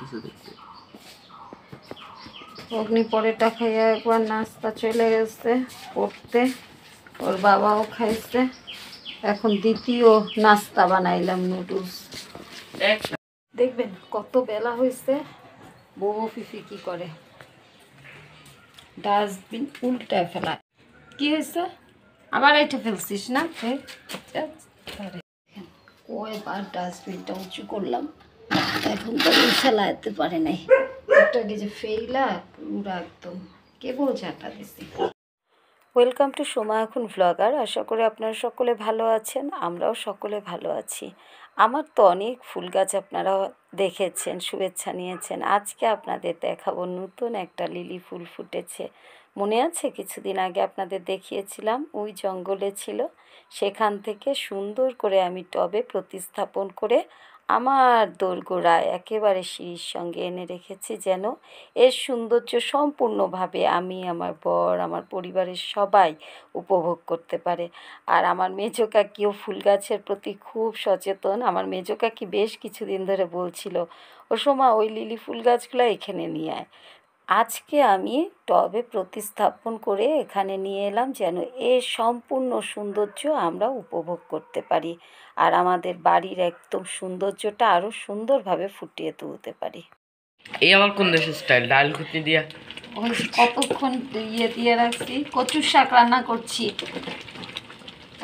কিছু দেখতে। অগ্নি পরেটা খাইয়া একবার নাস্তা চলে গেছে পড়তে, ওর বাবাও খাইছে। এখন দ্বিতীয় নাস্তা বানাইলাম, নুডলস। দেখবেন কত বেলা হয়েছে, বউ ফিফি কি করে, ডাস্টবিন উল্টায় ফেলা। কি হয়েছে, আবার এটা ফেলছিস না? কয়বার ডাস্টবিনটা উঁচু করলাম, এখন তো ফেলাতে পারে নাই। এটাকে যে ফেইলা পুরা একদম কেবল ঝাঁটা দিছি। ওয়েলকাম টু সোমা এখন ভ্লগার। আশা করি আপনারা সকলে ভালো আছেন, আমরাও সকলে ভালো আছি। আমার তো অনেক ফুল গাছ আপনারা দেখেছেন, শুভেচ্ছা নিয়েছেন। আজকে আপনাদের দেখাবো নতুন একটা লিলি ফুল ফুটেছে। মনে আছে কিছুদিন আগে আপনাদের দেখিয়েছিলাম, ওই জঙ্গলে ছিল, সেখান থেকে সুন্দর করে আমি টবে প্রতিস্থাপন করে আমার দোরগোড়ায় একেবারে সিঁড়ির সঙ্গে এনে রেখেছি, যেন এর সৌন্দর্য সম্পূর্ণভাবে আমি, আমার বর, আমার পরিবারের সবাই উপভোগ করতে পারে। আর আমার মেজো কাকিও ফুল গাছের প্রতি খুব সচেতন। আমার মেজো কাকি বেশ কিছুদিন ধরে বলছিল, ও সোমা ওই লিলি ফুল গাছগুলো এখানে নিয়ে আয়। আজকে আমি টবে প্রতিস্থাপন করে এখানে নিয়ে এলাম, যেন এর সম্পূর্ণ সৌন্দর্য আমরা উপভোগ করতে পারি আর আমাদের বাড়ির একদম সৌন্দর্যটা আরও সুন্দরভাবে ফুটিয়ে তুলতে পারি। এই আবার কোন দেশের স্টাইল, ডাল ঘুটনি দিয়া? ওই কতক্ষণ ইয়ে দিয়ে রাখছি, কচুর শাক রান্না করছি।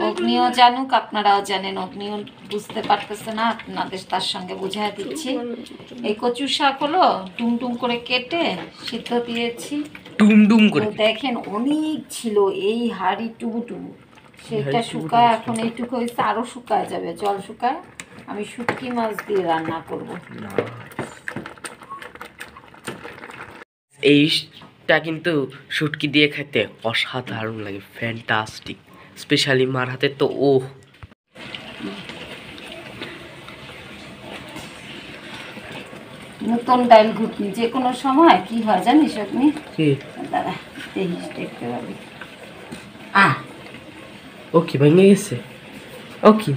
অগ্নিও জানুক, আপনারাও জানেন, অগ্নিও বুঝতে পারতেছে না, আপনাদের তার সঙ্গে বুঝাই দিচ্ছি। এই কচুর শাক হলো টুমটুম করে কেটে সিদ্ধ দিয়েছি। টুমটুম করে দেখেন অনেক ছিল, এই হাড়ি টুবু সেটা শুকায়, এখন এইটুকু হয়েছে, আরো শুকায় যাবে, জল শুকায়। আমি শুটকি মাছ দিয়ে রান্না করব। এইটা কিন্তু শুটকি দিয়ে খেতে অসাধারণ লাগে, ফ্যান্টাস্টিক। স্পেশালি মার হাতে তো ওহ। নতুন ডাল ঘুটনি যে কোনো সময় কি হয় জানিস আপনি? দাঁড়া দেখিস, দেখতে পাবি। ও কি ভেঙে গেছে? ও কি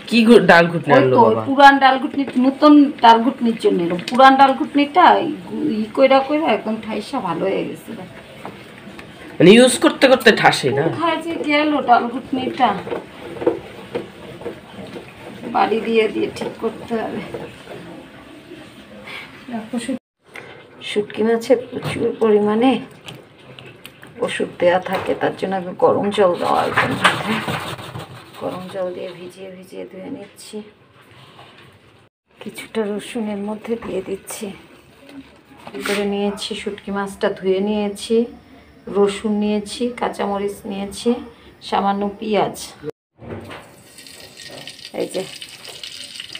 কি ডাল ঘুটনি আনলো বাবা? পুরান ডাল ঘুটনি, নতুন ডাল ঘুটনির জন্য এলো। পুরান ডাল ঘুটনিটা ই কইরা কইরা একদম ঠাইসা ভালো হয়ে গেছে, মানে ইউজ করতে করতে ঠাসে না। কোথায় যে গেল ডাল ঘুটনিটা, বাড়ি দিয়ে দিয়ে ঠিক করতে হবে। শুটকি মাছে প্রচুর পরিমাণে ওষুধ দেওয়া থাকে, তার জন্য আমি গরম জল দেওয়া, গরম জল দিয়ে ভিজিয়ে ভিজিয়ে ধুয়ে নিচ্ছি। কিছুটা রসুনের মধ্যে দিয়ে দিচ্ছি, করে নিয়েছি। শুটকি মাছটা ধুয়ে নিয়েছি, রসুন নিয়েছি, কাঁচামরিচ নিয়েছি, সামান্য পেঁয়াজ। এই যে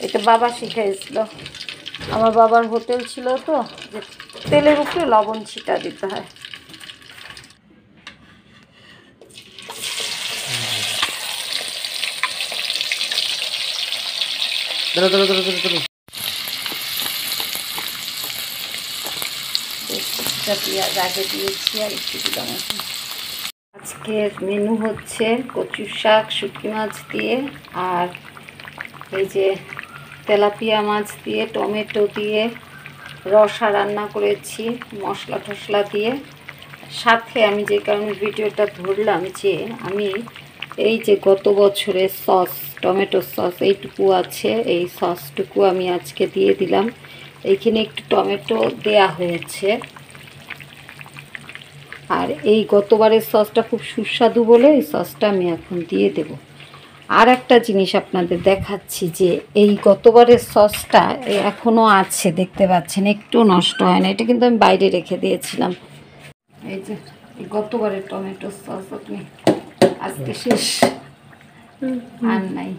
এটা বাবা শিখাইছিল, আমার বাবার হোটেল ছিল তো, যে তেলের উপরে লবণ ছিটা দিতে হয়। পেঁয়াজ আগে দিয়েছি আর একটু দিলাম। আজকের মেনু হচ্ছে কচু শাক শুটকি মাছ দিয়ে, আর এই যে তেলাপিয়া মাছ দিয়ে টমেটো দিয়ে রসা রান্না করেছি মশলা টশলা দিয়ে। সাথে আমি যে কারণে ভিডিওটা ধরলাম, যে আমি এই যে গত বছরের সস, টমেটো সস এইটুকু আছে, এই সসটুকু আমি আজকে দিয়ে দিলাম। এইখানে একটু টমেটো দেয়া হয়েছে, আর এই গতবারের সসটা খুব সুস্বাদু বলে এই সসটা আমি এখন দিয়ে দেব। আর একটা জিনিস আপনাদের দেখাচ্ছি, যে এই গতবারের সসটা এখনও আছে, দেখতে পাচ্ছেন, একটু নষ্ট হয় না। এটা কিন্তু আমি বাইরে রেখে দিয়েছিলাম। এই যে গতবারের টমেটো সস আপনি আজকে শেষ, আর নাই।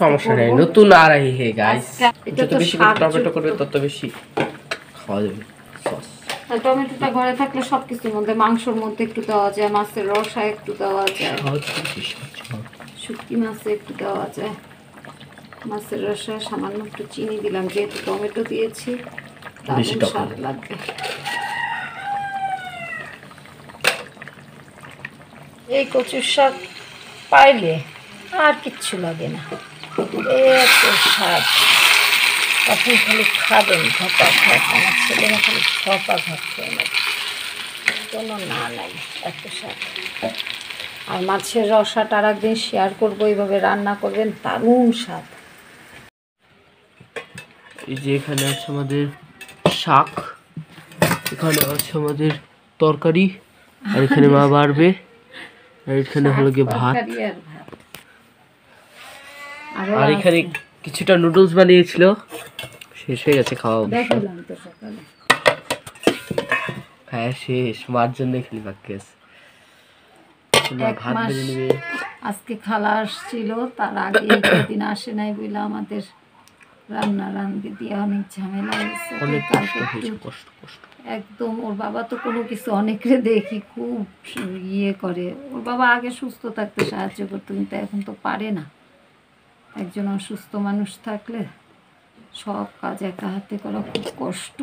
সমস্যা নেই, নতুন আর এই হে গাইস, যত বেশি করে টমেটো করবে তত বেশি খাওয়া যাবে সস। টমেটোটা ঘরে থাকলে সব কিছুর মধ্যে, মাংসর মধ্যে একটু দেওয়া যায়, মাছের রসা একটু দেওয়া যায়, শুটকি মাছে একটু দেওয়া যায়। মাছের রসা সামান্য একটু চিনি দিলাম, যেহেতু টমেটো দিয়েছি দারুণ স্বাদ লাগবে। এই কচুর শাক পাইলে আর কিচ্ছু লাগে না, এত স্বাদ। এখন খালি খাবেন ধপা ভাত, আমার ছেলেরা খালি ধপা ভাত খেয়ে নেবে, কোনো না নাই এত স্বাদ। আর মাছের রসাটা আর একদিন শেয়ার করবো, এইভাবে রান্না করবেন, দারুণ স্বাদ। এই যে এখানে আছে আমাদের শাক, এখানে আছে আমাদের তরকারি, আর এখানে মা বাড়বে, আর এখানে হলো গিয়ে ভাত, আর এখানে কিছুটা নুডলস বানিয়েছিল, শেষ হয়ে গেছে খাওয়া। হ্যাঁ শেষ, মার জন্য খেলি বাকি আছে। ভাত বেড়ে নেবে। আজকে খালা আসছিল, তার আগে দিন আসে নাই বলে আমাদের রান্না রান্দি দিয়ে অনেক ঝামেলা হয়েছে, একদম। ওর বাবা তো কোনো কিছু অনেকরে দেখি খুব ইয়ে করে, ওর বাবা আগে সুস্থ থাকতে সাহায্য করতো, কিন্তু এখন তো পারে না। একজন অসুস্থ মানুষ থাকলে সব কাজ একা হাতে করা খুব কষ্ট।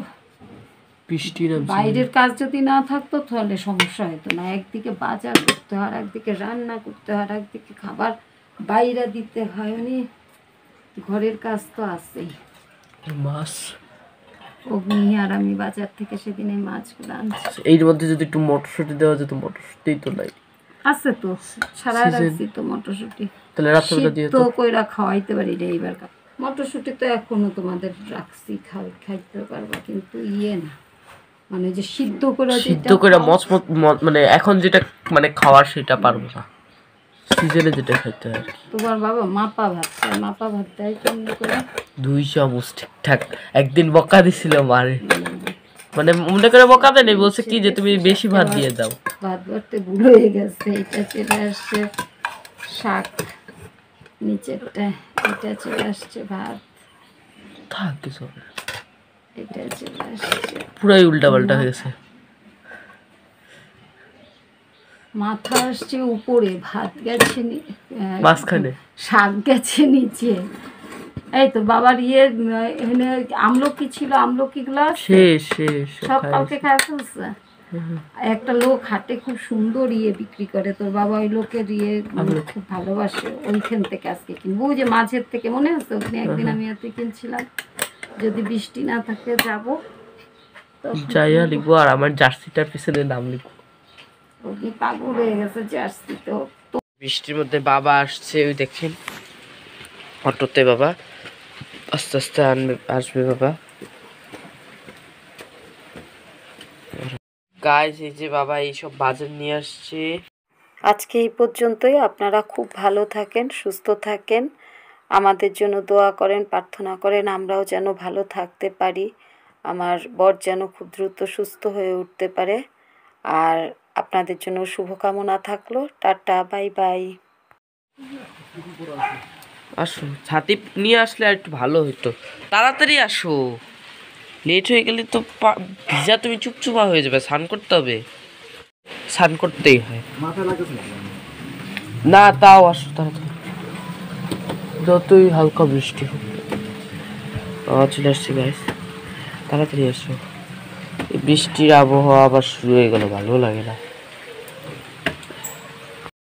বাইরের কাজ যদি না থাকতো তাহলে সমস্যা হতো না, একদিকে বাজার করতে হয়, আর একদিকে রান্না করতে হয়, আর একদিকে খাবার বাইরে দিতে হয়, মানে ঘরের কাজ তো আছেই। মাছ অগ্নি আর আমি বাজার থেকে সেদিন এই মাছগুলো আনছি। এর মধ্যে যদি একটু মটরশুঁটি দেওয়া যেত, মটরশুঁটি তো নাই, আছে তো সারা রাখছি তো মটরশুঁটি, তাহলে রাত্রেবেলা দিয়ে তো কইরা খাওয়াইতে পারি রে। এইবার মটরশুঁটি তো এখনো তোমাদের রাখছি, খাইতে পারবা, কিন্তু ইয়ে না, মানে যে সিদ্ধ করে মানে এখন যেটা মানে খাওয়ার সেটা পারবো না, সিজনে যেটা খাইতে হয়। তোমার বাবা মাপা ভাত দেয় কেমন করে? 2 চামচ ঠিকঠাক। একদিন বকা দিছিল মারে, মানে মনে করে বকা দেয় নাই, বলছে কি যে তুমি বেশি ভাত দিয়ে দাও। ভাত ভরতে ভুল হয়ে গেছে, এটা চলে আসছে শাক, নিচেরটা এটা চলে আসছে ভাত, থাক কিছু, এটা চলে আসছে পুরাই উল্টা পাল্টা হয়ে গেছে। মাথা আসছে উপরে, ভাত গেছে মাঝখানে, শাক গেছে নিচে। এই তো বাবার এখানে আমলকি ছিল, আমলকি গুলা শেষ সব কালকে খায় ফেলছে। একটা লোক হাটে খুব সুন্দর বিক্রি করে, তোর বাবা ওই লোকের খুব ভালোবাসে, ওইখান থেকে আজকে কিনবো। ওই যে মাঝের থেকে মনে আছে, ওখানে একদিন আমি এতে কিনছিলাম, যদি বৃষ্টি না থাকে যাবো, যাইয়া লিখবো, আর আমার জার্সিটার পিছনে নাম লিখবো। ওখানে পাগল হয়ে গেছে জার্সি। তো বৃষ্টির মধ্যে বাবা আসছে, ওই দেখেন অটোতে বাবা, আস্তে আস্তে আসবে বাবা। গাইস এই যে বাবা এইসব বাজার নিয়ে আসছে। আজকে এই পর্যন্তই। আপনারা খুব ভালো থাকেন, সুস্থ থাকেন, আমাদের জন্য দোয়া করেন, প্রার্থনা করেন, আমরাও যেন ভালো থাকতে পারি, আমার বর যেন খুব দ্রুত সুস্থ হয়ে উঠতে পারে। আর আপনাদের জন্য শুভকামনা থাকলো। Tata, bye bye. আসো, ছাতি নিয়ে আসলে আর একটু ভালো হতো, তাড়াতাড়ি আসো, লেট হয়ে গেলে তো ভিজা তুমি চুপচুপা হয়ে যাবে, স্নান করতে হবে, স্নান করতেই হয় না, তাও আসো তাড়াতাড়ি, যতই হালকা বৃষ্টি হোক। চলে আসছি গাইস, তাড়াতাড়ি আসো, বৃষ্টির আবহাওয়া আবার শুরু হয়ে গেল, ভালো লাগে না।